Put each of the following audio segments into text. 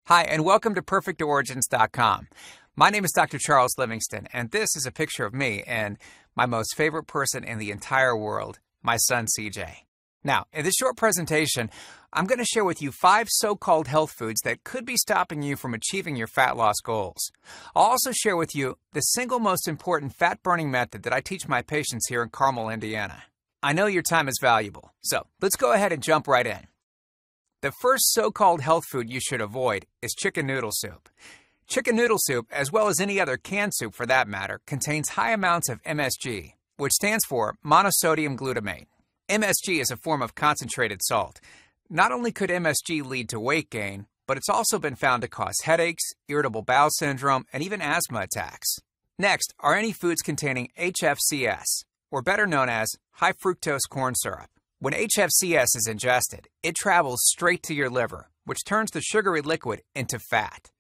Hi, and welcome to PerfectOrigins.com. My name is Dr. Charles Livingston, and this is a picture of me and my most favorite person in the entire world, my son CJ. Now, in this short presentation, I'm going to share with you 5 so-called health foods that could be stopping you from achieving your fat loss goals. I'll also share with you the single most important fat-burning method that I teach my patients here in Carmel, Indiana. I know your time is valuable, so let's go ahead and jump right in. The first so-called health food you should avoid is chicken noodle soup. Chicken noodle soup, as well as any other canned soup for that matter, contains high amounts of MSG, which stands for monosodium glutamate. MSG is a form of concentrated salt. Not only could MSG lead to weight gain, but it's also been found to cause headaches, irritable bowel syndrome, and even asthma attacks. Next are any foods containing HFCS, or better known as high fructose corn syrup. When HFCS is ingested, it travels straight to your liver, which turns the sugary liquid into fat.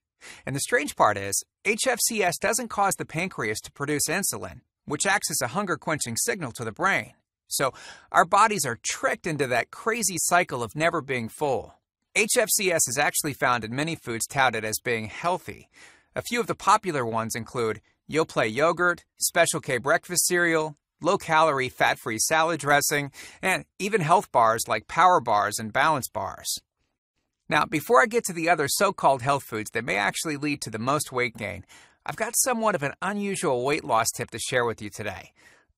And the strange part is, HFCS doesn't cause the pancreas to produce insulin, which acts as a hunger-quenching signal to the brain. So our bodies are tricked into that crazy cycle of never being full. HFCS is actually found in many foods touted as being healthy. A few of the popular ones include Yoplait yogurt, Special K breakfast cereal, low-calorie, fat-free salad dressing, and even health bars like Power Bars and Balance Bars. Now, before I get to the other so-called health foods that may actually lead to the most weight gain, I've got somewhat of an unusual weight loss tip to share with you today.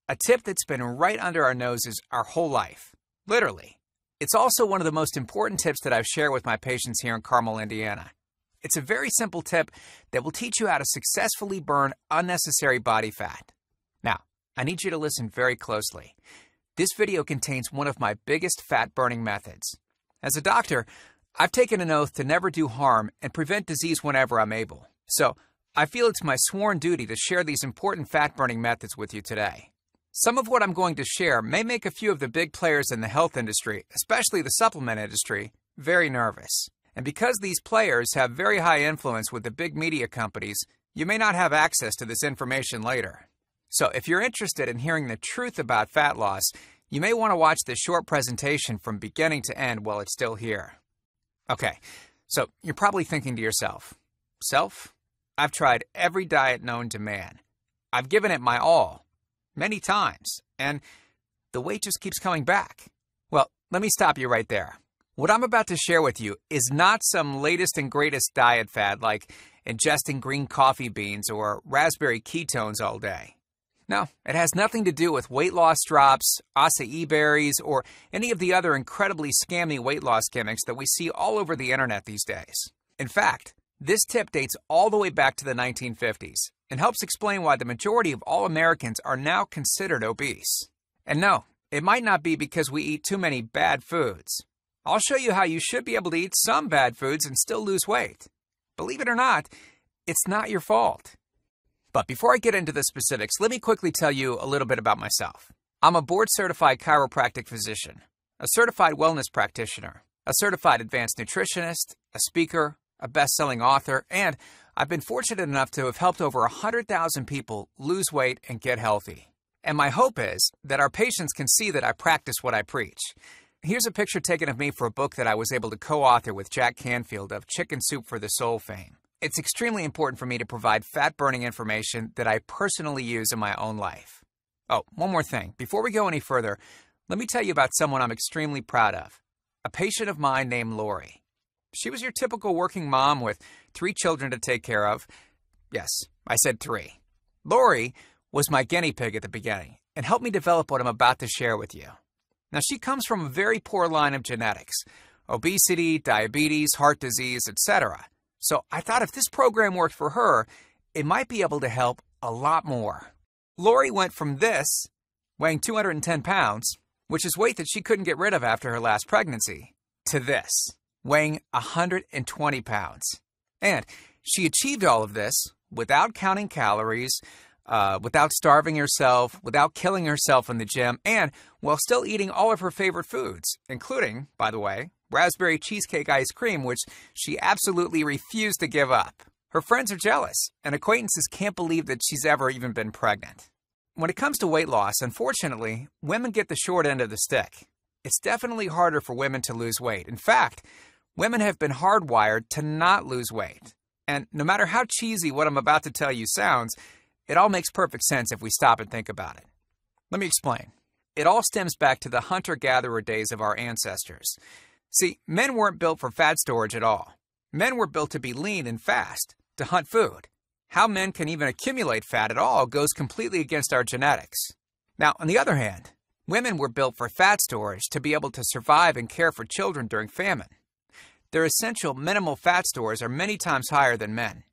A tip that's been right under our noses our whole life. Literally. It's also one of the most important tips that I've shared with my patients here in Carmel, Indiana. It's a very simple tip that will teach you how to successfully burn unnecessary body fat. Now, I need you to listen very closely. This video contains one of my biggest fat-burning methods. As a doctor, I've taken an oath to never do harm and prevent disease whenever I'm able. So, I feel it's my sworn duty to share these important fat-burning methods with you today. Some of what I'm going to share may make a few of the big players in the health industry, especially the supplement industry, very nervous. And because these players have very high influence with the big media companies, you may not have access to this information later. So if you're interested in hearing the truth about fat loss, you may want to watch this short presentation from beginning to end while it's still here. Okay, so you're probably thinking to yourself, Self, I've tried every diet known to man. I've given it my all, many times, and the weight just keeps coming back. Well, let me stop you right there. What I'm about to share with you is not some latest and greatest diet fad like ingesting green coffee beans or raspberry ketones all day. No, it has nothing to do with weight loss drops, acai berries, or any of the other incredibly scammy weight loss gimmicks that we see all over the internet these days. In fact, this tip dates all the way back to the 1950s and helps explain why the majority of all Americans are now considered obese. And no, it might not be because we eat too many bad foods. I'll show you how you should be able to eat some bad foods and still lose weight. Believe it or not, it's not your fault. But before I get into the specifics, let me quickly tell you a little bit about myself. I'm a board-certified chiropractic physician, a certified wellness practitioner, a certified advanced nutritionist, a speaker, a best-selling author, and I've been fortunate enough to have helped over 100,000 people lose weight and get healthy. And my hope is that our patients can see that I practice what I preach. Here's a picture taken of me for a book that I was able to co-author with Jack Canfield of Chicken Soup for the Soul fame. It's extremely important for me to provide fat-burning information that I personally use in my own life. Oh, one more thing. Before we go any further, let me tell you about someone I'm extremely proud of. A patient of mine named Lori. She was your typical working mom with 3 children to take care of. Yes, I said 3. Lori was my guinea pig at the beginning and helped me develop what I'm about to share with you. Now, she comes from a very poor line of genetics: obesity, diabetes, heart disease, etc. So I thought if this program worked for her, it might be able to help a lot more. Lori went from this, weighing 210 pounds, which is weight that she couldn't get rid of after her last pregnancy, to this, weighing 120 pounds. And she achieved all of this without counting calories, without starving herself, without killing herself in the gym, and while still eating all of her favorite foods, including, by the way, raspberry cheesecake ice cream, which she absolutely refused to give up. Her friends are jealous, and acquaintances can't believe that she's ever even been pregnant. When it comes to weight loss, unfortunately, women get the short end of the stick. It's definitely harder for women to lose weight. In fact, Women have been hardwired to not lose weight. And no matter how cheesy what I'm about to tell you sounds, it all makes perfect sense if we stop and think about it. Let me explain. It all stems back to the hunter-gatherer days of our ancestors. See, men weren't built for fat storage at all. Men were built to be lean and fast, to hunt food. How men can even accumulate fat at all goes completely against our genetics. Now, on the other hand, women were built for fat storage to be able to survive and care for children during famine. Their essential minimal fat stores are many times higher than men.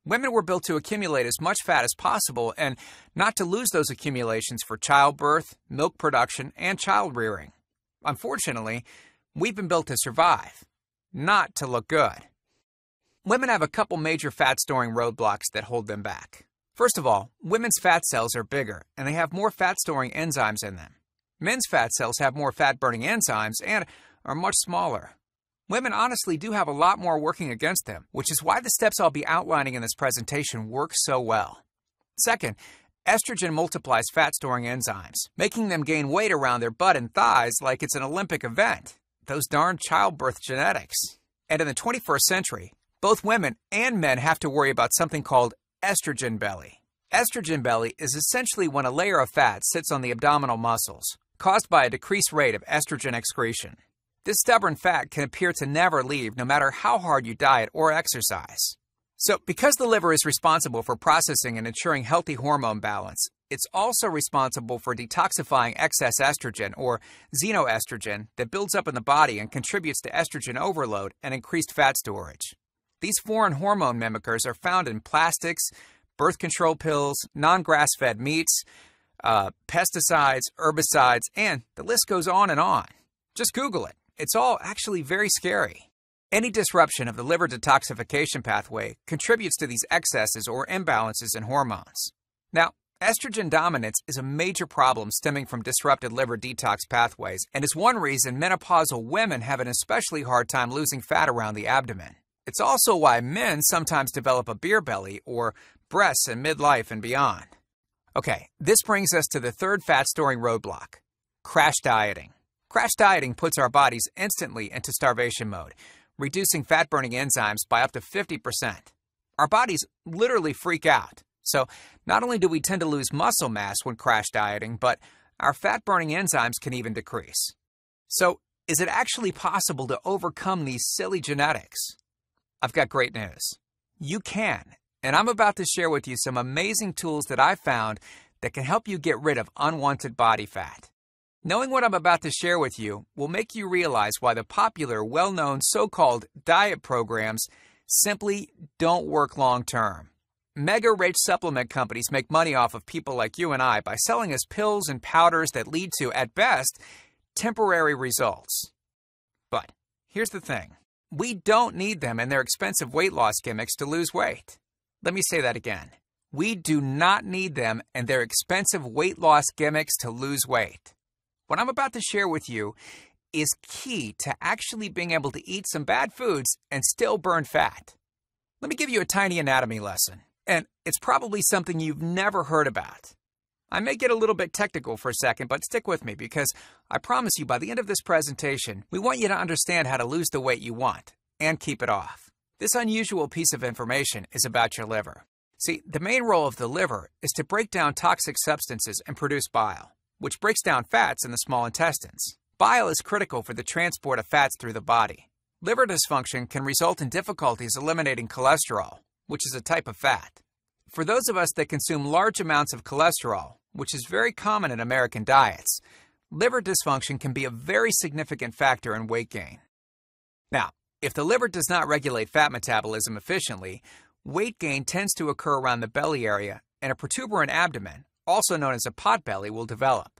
Women were built to accumulate as much fat as possible and not to lose those accumulations for childbirth, milk production, and child rearing. Unfortunately, we've been built to survive, not to look good. Women have a couple major fat-storing roadblocks that hold them back. First of all, women's fat cells are bigger, and they have more fat-storing enzymes in them. Men's fat cells have more fat-burning enzymes and are much smaller. Women honestly do have a lot more working against them, which is why the steps I'll be outlining in this presentation work so well. Second, estrogen multiplies fat-storing enzymes, making them gain weight around their butt and thighs like it's an Olympic event. Those darn childbirth genetics. And in the 21st century, both women and men have to worry about something called estrogen belly. Estrogen belly is essentially when a layer of fat sits on the abdominal muscles, caused by a decreased rate of estrogen excretion. This stubborn fat can appear to never leave no matter how hard you diet or exercise. So, because the liver is responsible for processing and ensuring healthy hormone balance, it's also responsible for detoxifying excess estrogen, or xenoestrogen, that builds up in the body and contributes to estrogen overload and increased fat storage. These foreign hormone mimickers are found in plastics, birth control pills, non-grass-fed meats, pesticides, herbicides, and the list goes on and on. Just Google it. It's all actually very scary. Any disruption of the liver detoxification pathway contributes to these excesses or imbalances in hormones. Now, estrogen dominance is a major problem stemming from disrupted liver detox pathways and is one reason menopausal women have an especially hard time losing fat around the abdomen. It's also why men sometimes develop a beer belly or breasts in midlife and beyond. Okay, this brings us to the third fat-storing roadblock, crash dieting. Crash dieting puts our bodies instantly into starvation mode, reducing fat-burning enzymes by up to 50%. Our bodies literally freak out. So not only do we tend to lose muscle mass when crash dieting, but our fat-burning enzymes can even decrease. So is it actually possible to overcome these silly genetics? I've got great news. You can, and I'm about to share with you some amazing tools that I found that can help you get rid of unwanted body fat. Knowing what I'm about to share with you will make you realize why the popular, well-known so-called diet programs simply don't work long-term. Mega-rich supplement companies make money off of people like you and I by selling us pills and powders that lead to, at best, temporary results. But here's the thing. We don't need them and their expensive weight loss gimmicks to lose weight. Let me say that again. We do not need them and their expensive weight loss gimmicks to lose weight. What I'm about to share with you is key to actually being able to eat some bad foods and still burn fat. Let me give you a tiny anatomy lesson, and it's probably something you've never heard about. I may get a little bit technical for a second, but stick with me because I promise you by the end of this presentation, we want you to understand how to lose the weight you want and keep it off. This unusual piece of information is about your liver. See, the main role of the liver is to break down toxic substances and produce bile, which breaks down fats in the small intestines. Bile is critical for the transport of fats through the body. Liver dysfunction can result in difficulties eliminating cholesterol, which is a type of fat. For those of us that consume large amounts of cholesterol, which is very common in American diets, liver dysfunction can be a very significant factor in weight gain. Now, if the liver does not regulate fat metabolism efficiently, weight gain tends to occur around the belly area, and a protuberant abdomen, also known as a potbelly, will develop.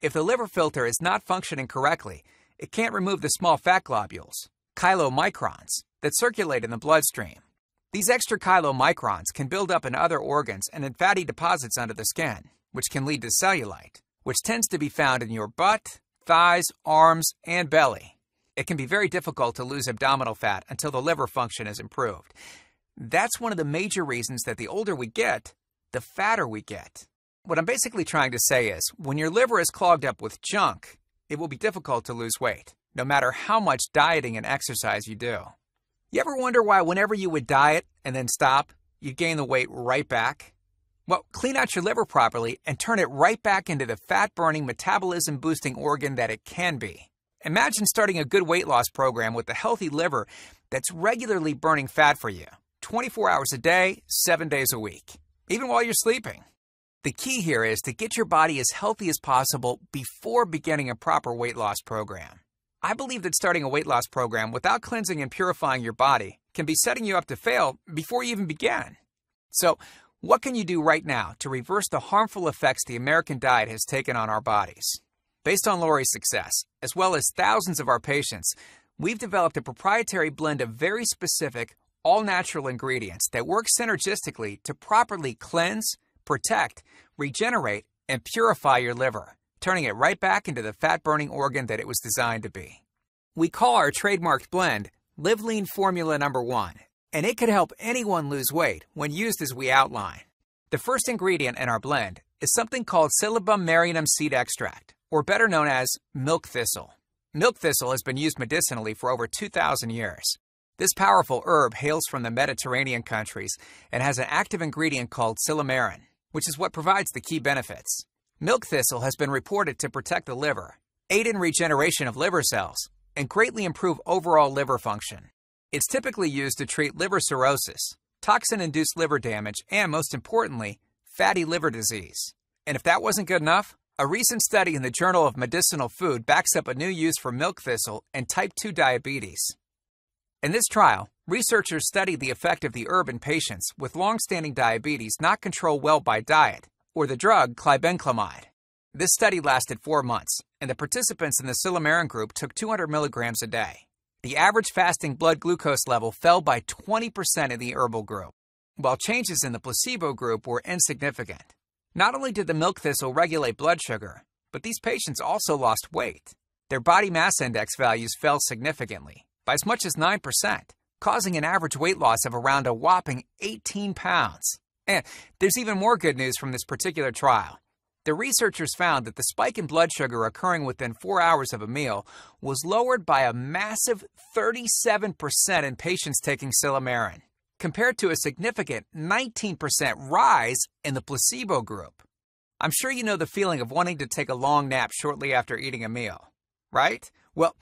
If the liver filter is not functioning correctly, it can't remove the small fat globules, chylomicrons, that circulate in the bloodstream. These extra chylomicrons can build up in other organs and in fatty deposits under the skin, which can lead to cellulite, which tends to be found in your butt, thighs, arms, and belly. It can be very difficult to lose abdominal fat until the liver function is improved. That's one of the major reasons that the older we get, the fatter we get. What I'm basically trying to say is, when your liver is clogged up with junk, it will be difficult to lose weight. no matter how much dieting and exercise you do. You ever wonder why whenever you would diet and then stop, you gain the weight right back? Well, clean out your liver properly and turn it right back into the fat-burning, metabolism-boosting organ that it can be. Imagine starting a good weight loss program with a healthy liver that's regularly burning fat for you, 24 hours a day, 7 days a week, even while you're sleeping. The key here is to get your body as healthy as possible before beginning a proper weight loss program. I believe that starting a weight loss program without cleansing and purifying your body can be setting you up to fail before you even begin. So, what can you do right now to reverse the harmful effects the American diet has taken on our bodies? Based on Lori's success, as well as thousands of our patients, we've developed a proprietary blend of very specific, all-natural ingredients that work synergistically to properly cleanse, protect, regenerate, and purify your liver, turning it right back into the fat-burning organ that it was designed to be. We call our trademarked blend LivLean Formula No. 1, and it could help anyone lose weight when used as we outline. The first ingredient in our blend is something called Silybum marinum seed extract, or better known as milk thistle. Milk thistle has been used medicinally for over 2,000 years. This powerful herb hails from the Mediterranean countries and has an active ingredient called silymarin, which is what provides the key benefits. Milk thistle has been reported to protect the liver, aid in regeneration of liver cells, and greatly improve overall liver function. It's typically used to treat liver cirrhosis, toxin-induced liver damage, and most importantly, fatty liver disease. And if that wasn't good enough, a recent study in the Journal of Medicinal Food backs up a new use for milk thistle and type 2 diabetes. In this trial, researchers studied the effect of the herb in patients with long-standing diabetes not controlled well by diet, or the drug glibenclamide. This study lasted 4 months, and the participants in the silymarin group took 200 milligrams a day. The average fasting blood glucose level fell by 20% in the herbal group, while changes in the placebo group were insignificant. Not only did the milk thistle regulate blood sugar, but these patients also lost weight. Their body mass index values fell significantly, by as much as 9%, causing an average weight loss of around a whopping 18 pounds. And there's even more good news from this particular trial. The researchers found that the spike in blood sugar occurring within 4 hours of a meal was lowered by a massive 37% in patients taking silymarin, compared to a significant 19% rise in the placebo group. I'm sure you know the feeling of wanting to take a long nap shortly after eating a meal, right? Well,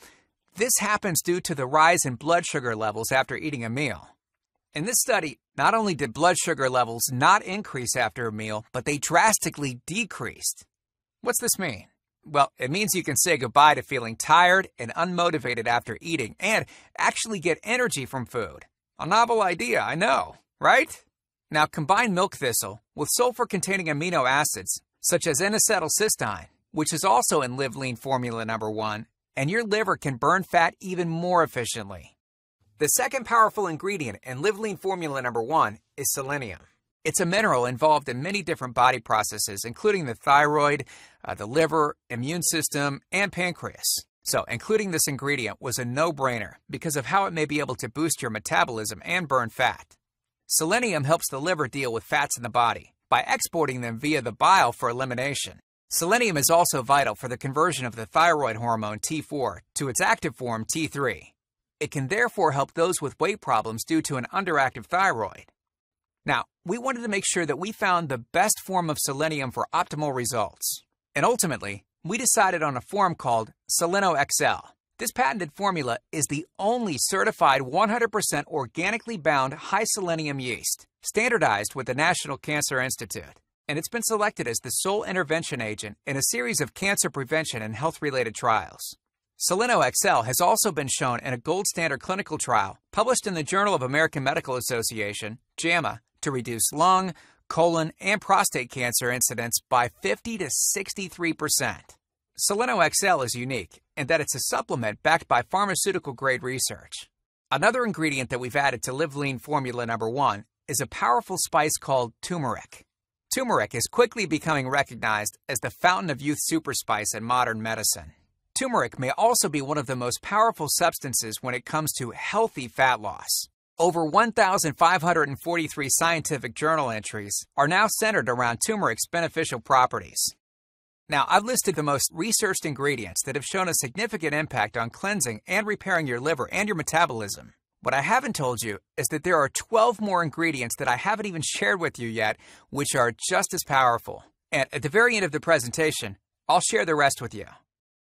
this happens due to the rise in blood sugar levels after eating a meal. In this study, not only did blood sugar levels not increase after a meal, but they drastically decreased. What's this mean? Well, it means you can say goodbye to feeling tired and unmotivated after eating and actually get energy from food. A novel idea, I know, right? Now combine milk thistle with sulfur-containing amino acids, such as N-acetylcysteine, which is also in LivLean Formula No. 1, and your liver can burn fat even more efficiently. The second powerful ingredient in LivLean Formula No. 1 is selenium. It's a mineral involved in many different body processes, including the thyroid, the liver, immune system, and pancreas. So, including this ingredient was a no-brainer because of how it may be able to boost your metabolism and burn fat. Selenium helps the liver deal with fats in the body by exporting them via the bile for elimination. Selenium is also vital for the conversion of the thyroid hormone T4 to its active form T3. It can therefore help those with weight problems due to an underactive thyroid. Now, we wanted to make sure that we found the best form of selenium for optimal results. And ultimately, we decided on a form called Seleno XL. This patented formula is the only certified 100% organically bound high selenium yeast, standardized with the National Cancer Institute. And it's been selected as the sole intervention agent in a series of cancer prevention and health-related trials. Seleno XL has also been shown in a gold standard clinical trial published in the Journal of American Medical Association, JAMA, to reduce lung, colon, and prostate cancer incidence by 50 to 63%. Seleno XL is unique in that it's a supplement backed by pharmaceutical-grade research. Another ingredient that we've added to LivLean Formula No. 1 is a powerful spice called turmeric. Turmeric is quickly becoming recognized as the fountain of youth superspice in modern medicine. Turmeric may also be one of the most powerful substances when it comes to healthy fat loss. Over 1,543 scientific journal entries are now centered around turmeric's beneficial properties. Now, I've listed the most researched ingredients that have shown a significant impact on cleansing and repairing your liver and your metabolism. What I haven't told you is that there are 12 more ingredients that I haven't even shared with you yet, which are just as powerful. And at the very end of the presentation, I'll share the rest with you.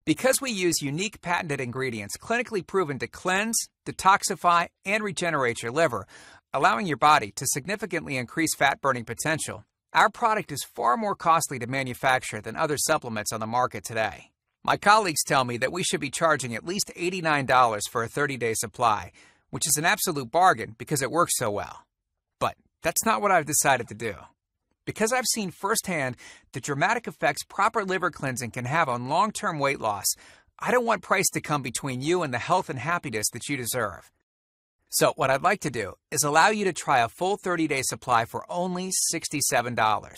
Because we use unique patented ingredients clinically proven to cleanse, detoxify, and regenerate your liver, allowing your body to significantly increase fat-burning potential, our product is far more costly to manufacture than other supplements on the market today. My colleagues tell me that we should be charging at least $89 for a 30-day supply, which is an absolute bargain because it works so well. But that's not what I've decided to do. Because I've seen firsthand the dramatic effects proper liver cleansing can have on long-term weight loss, I don't want price to come between you and the health and happiness that you deserve. So what I'd like to do is allow you to try a full 30-day supply for only $67,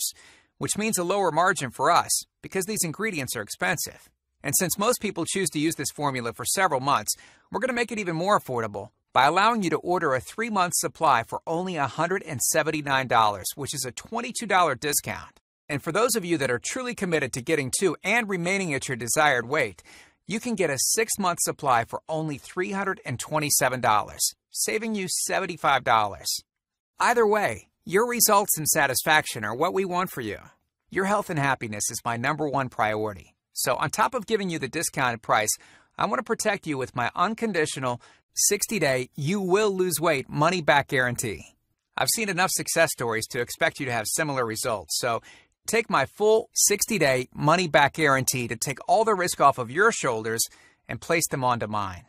which means a lower margin for us because these ingredients are expensive. And since most people choose to use this formula for several months, we're going to make it even more affordable by allowing you to order a 3-month supply for only $179, which is a $22 discount. And for those of you that are truly committed to getting to and remaining at your desired weight, you can get a 6-month supply for only $327, saving you $75. Either way, your results and satisfaction are what we want for you. Your health and happiness is my #1 priority. So on top of giving you the discounted price, I want to protect you with my unconditional 60-day you will lose weight money-back guarantee. I've seen enough success stories to expect you to have similar results, so take my full 60-day money-back guarantee to take all the risk off of your shoulders and place them onto mine.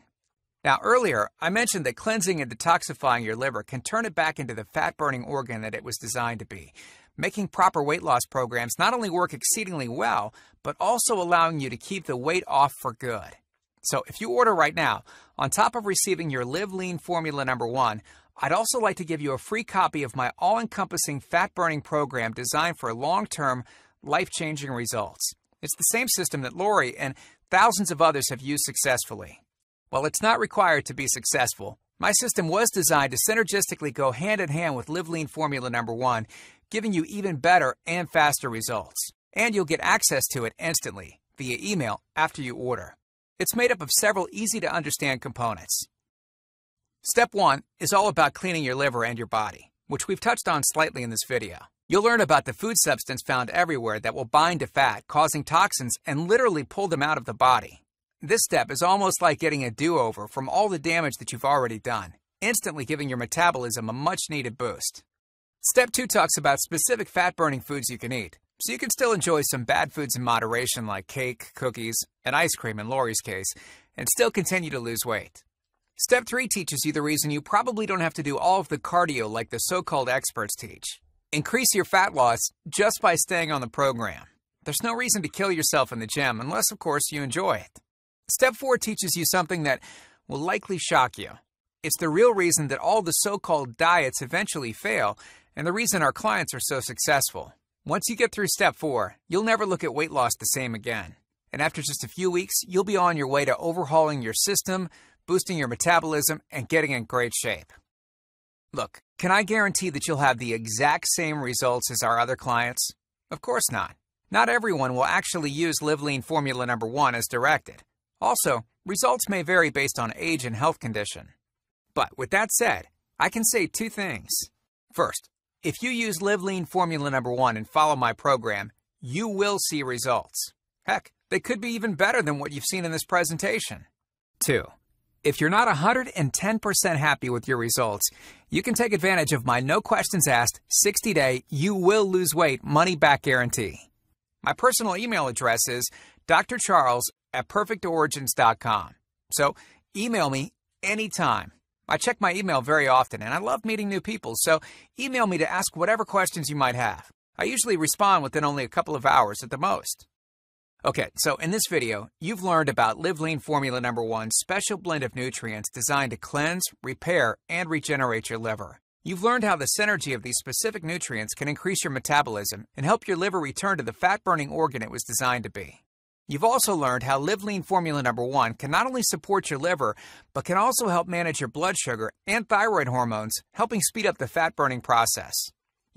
Now, earlier, I mentioned that cleansing and detoxifying your liver can turn it back into the fat-burning organ that it was designed to be, making proper weight loss programs not only work exceedingly well, but also allowing you to keep the weight off for good. So if you order right now, on top of receiving your LivLean Formula #1, I'd also like to give you a free copy of my all-encompassing fat-burning program designed for long-term, life-changing results. It's the same system that Lori and thousands of others have used successfully. While it's not required to be successful, my system was designed to synergistically go hand-in-hand with LivLean Formula #1, giving you even better and faster results. And you'll get access to it instantly, via email, after you order. It's made up of several easy-to-understand components. Step 1 is all about cleaning your liver and your body, which we've touched on slightly in this video. You'll learn about the food substance found everywhere that will bind to fat, causing toxins and literally pull them out of the body. This step is almost like getting a do-over from all the damage that you've already done, instantly giving your metabolism a much-needed boost. Step 2 talks about specific fat-burning foods you can eat, so you can still enjoy some bad foods in moderation like cake, cookies, and ice cream in Lori's case, and still continue to lose weight. Step 3 teaches you the reason you probably don't have to do all of the cardio like the so-called experts teach. Increase your fat loss just by staying on the program. There's no reason to kill yourself in the gym unless, of course, you enjoy it. Step 4 teaches you something that will likely shock you. It's the real reason that all the so-called diets eventually fail and the reason our clients are so successful. Once you get through Step 4, you'll never look at weight loss the same again. And after just a few weeks, you'll be on your way to overhauling your system, boosting your metabolism, and getting in great shape. Look, can I guarantee that you'll have the exact same results as our other clients? Of course not. Not everyone will actually use LivLean Formula #1 as directed. Also, results may vary based on age and health condition. But with that said, I can say 2 things. First, if you use LivLean Formula #1 and follow my program, you will see results. Heck, they could be even better than what you've seen in this presentation. 2, if you're not 110% happy with your results, you can take advantage of my no questions asked 60-day you will lose weight money-back guarantee. My personal email address is drcharles@perfectorigins.com. So email me anytime. I check my email very often, and I love meeting new people, so email me to ask whatever questions you might have. I usually respond within only a couple of hours at the most. Okay, so in this video, you've learned about LivLean Formula #1's special blend of nutrients designed to cleanse, repair, and regenerate your liver. You've learned how the synergy of these specific nutrients can increase your metabolism and help your liver return to the fat-burning organ it was designed to be. You've also learned how LivLean Formula #1 can not only support your liver, but can also help manage your blood sugar and thyroid hormones, helping speed up the fat-burning process.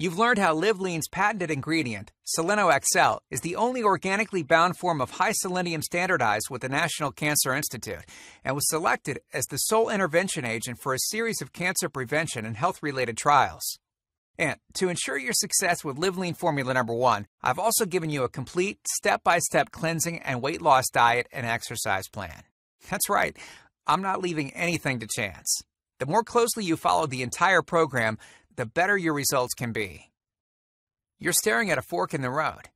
You've learned how LivLean's patented ingredient, Seleno XL, is the only organically bound form of high selenium standardized with the National Cancer Institute and was selected as the sole intervention agent for a series of cancer prevention and health-related trials. And to ensure your success with LivLean Formula No. 1, I've also given you a complete step-by-step cleansing and weight loss diet and exercise plan. That's right, I'm not leaving anything to chance. The more closely you follow the entire program, the better your results can be. You're staring at a fork in the road.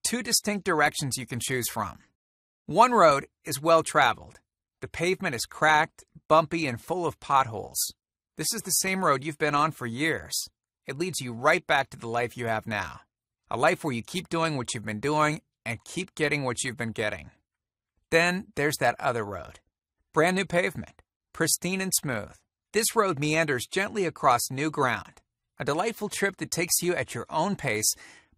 Two distinct directions you can choose from. One road is well-traveled. The pavement is cracked, bumpy, and full of potholes. This is the same road you've been on for years. It leads you right back to the life you have now. A life where you keep doing what you've been doing and keep getting what you've been getting. Then there's that other road. Brand new pavement, pristine and smooth. This road meanders gently across new ground. A delightful trip that takes you at your own pace,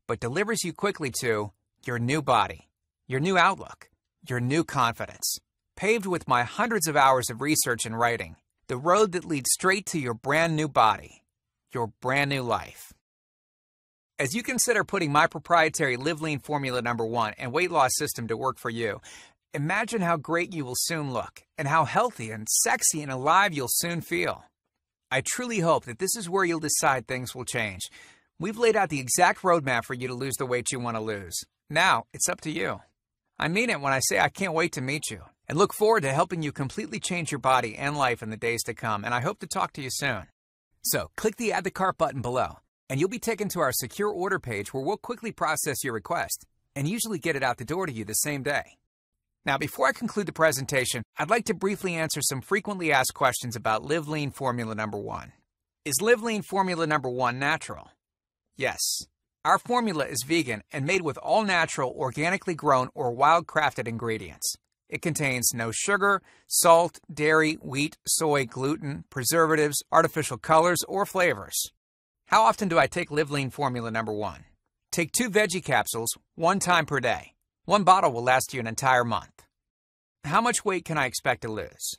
but delivers you quickly to your new body, your new outlook, your new confidence. Paved with my hundreds of hours of research and writing, the road that leads straight to your brand new body, your brand new life. As you consider putting my proprietary LivLean Formula No. 1 and weight loss system to work for you, imagine how great you will soon look and how healthy and sexy and alive you'll soon feel. I truly hope that this is where you'll decide things will change. We've laid out the exact roadmap for you to lose the weight you want to lose. Now, it's up to you. I mean it when I say I can't wait to meet you and look forward to helping you completely change your body and life in the days to come, and I hope to talk to you soon. So, click the Add to Cart button below, and you'll be taken to our secure order page where we'll quickly process your request and usually get it out the door to you the same day. Now, before I conclude the presentation, I'd like to briefly answer some frequently asked questions about LivLean Formula No. 1. Is LivLean Formula No. 1 natural? Yes. Our formula is vegan and made with all natural, organically grown, or wild-crafted ingredients. It contains no sugar, salt, dairy, wheat, soy, gluten, preservatives, artificial colors, or flavors. How often do I take LivLean Formula No. 1? Take 2 veggie capsules 1 time per day. 1 bottle will last you an entire month. How much weight can I expect to lose?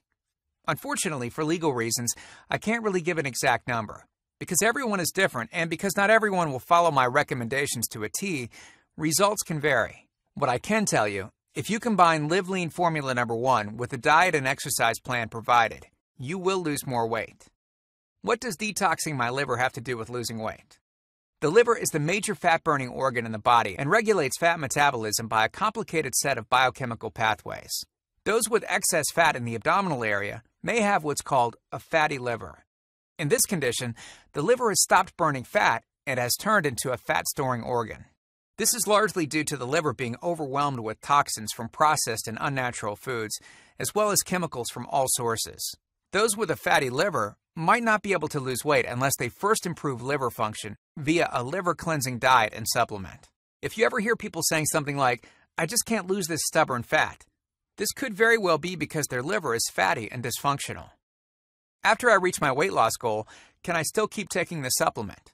Unfortunately, for legal reasons, I can't really give an exact number. Because everyone is different, and because not everyone will follow my recommendations to a T, results can vary. What I can tell you, if you combine LivLean Formula No. 1 with the diet and exercise plan provided, you will lose more weight. What does detoxing my liver have to do with losing weight? The liver is the major fat-burning organ in the body and regulates fat metabolism by a complicated set of biochemical pathways. Those with excess fat in the abdominal area may have what's called a fatty liver. In this condition, the liver has stopped burning fat and has turned into a fat-storing organ. This is largely due to the liver being overwhelmed with toxins from processed and unnatural foods, as well as chemicals from all sources. Those with a fatty liver might not be able to lose weight unless they first improve liver function via a liver-cleansing diet and supplement. If you ever hear people saying something like, "I just can't lose this stubborn fat," this could very well be because their liver is fatty and dysfunctional. After I reach my weight loss goal, can I still keep taking the supplement?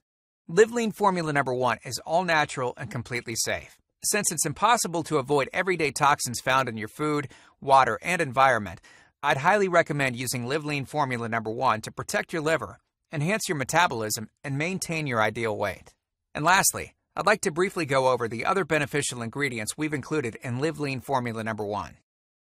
LivLean Formula No. 1 is all natural and completely safe. Since it's impossible to avoid everyday toxins found in your food, water, and environment, I'd highly recommend using LivLean Formula No. 1 to protect your liver, enhance your metabolism, and maintain your ideal weight. And lastly, I'd like to briefly go over the other beneficial ingredients we've included in LivLean Formula No. 1.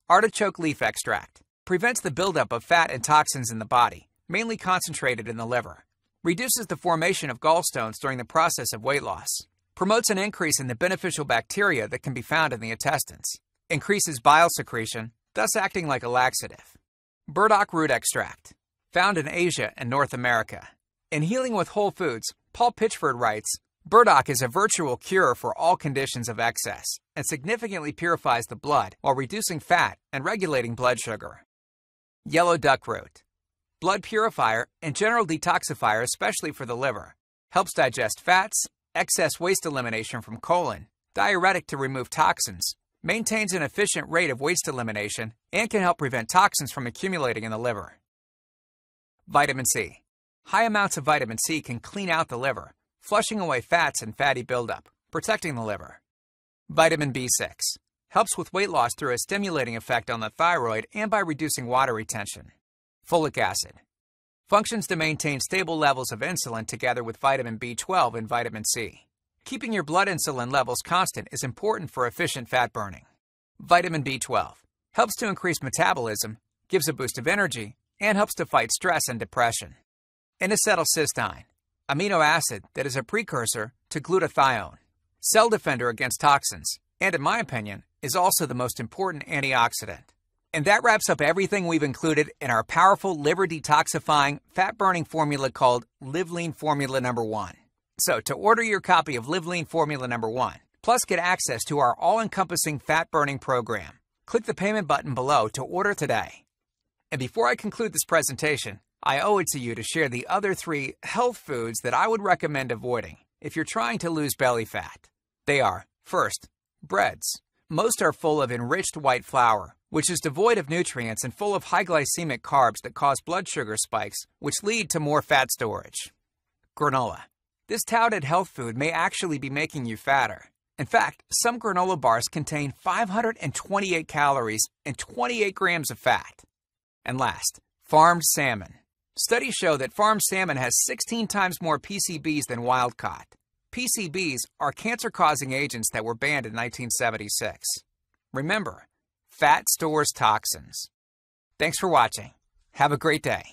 Artichoke leaf extract prevents the buildup of fat and toxins in the body, mainly concentrated in the liver. Reduces the formation of gallstones during the process of weight loss. Promotes an increase in the beneficial bacteria that can be found in the intestines. Increases bile secretion, thus acting like a laxative. Burdock root extract, found in Asia and North America. In Healing with Whole Foods, Paul Pitchford writes, burdock is a virtual cure for all conditions of excess and significantly purifies the blood while reducing fat and regulating blood sugar. Yellow duck root, blood purifier and general detoxifier, especially for the liver. Helps digest fats, excess waste elimination from colon, diuretic to remove toxins, maintains an efficient rate of waste elimination, and can help prevent toxins from accumulating in the liver. Vitamin C. High amounts of vitamin C can clean out the liver, flushing away fats and fatty buildup, protecting the liver. Vitamin B6. Helps with weight loss through a stimulating effect on the thyroid and by reducing water retention. Folic acid. functions to maintain stable levels of insulin together with vitamin B12 and vitamin C. Keeping your blood insulin levels constant is important for efficient fat burning. Vitamin B12 helps to increase metabolism, gives a boost of energy, and helps to fight stress and depression. N-acetylcysteine, amino acid that is a precursor to glutathione, cell defender against toxins, and in my opinion, is also the most important antioxidant. And that wraps up everything we've included in our powerful liver detoxifying, fat-burning formula called LivLean Formula Number 1. So, to order your copy of LivLean Formula Number 1, plus get access to our all-encompassing fat-burning program, click the payment button below to order today. And before I conclude this presentation, I owe it to you to share the other 3 health foods that I would recommend avoiding if you're trying to lose belly fat. They are, first, breads. Most are full of enriched white flour, which is devoid of nutrients and full of high glycemic carbs that cause blood sugar spikes, which lead to more fat storage. Granola. This touted health food may actually be making you fatter. In fact, some granola bars contain 528 calories and 28 grams of fat. And last, farmed salmon. Studies show that farmed salmon has 16 times more PCBs than wild-caught. PCBs are cancer-causing agents that were banned in 1976. Remember, fat stores toxins. Thanks for watching. Have a great day.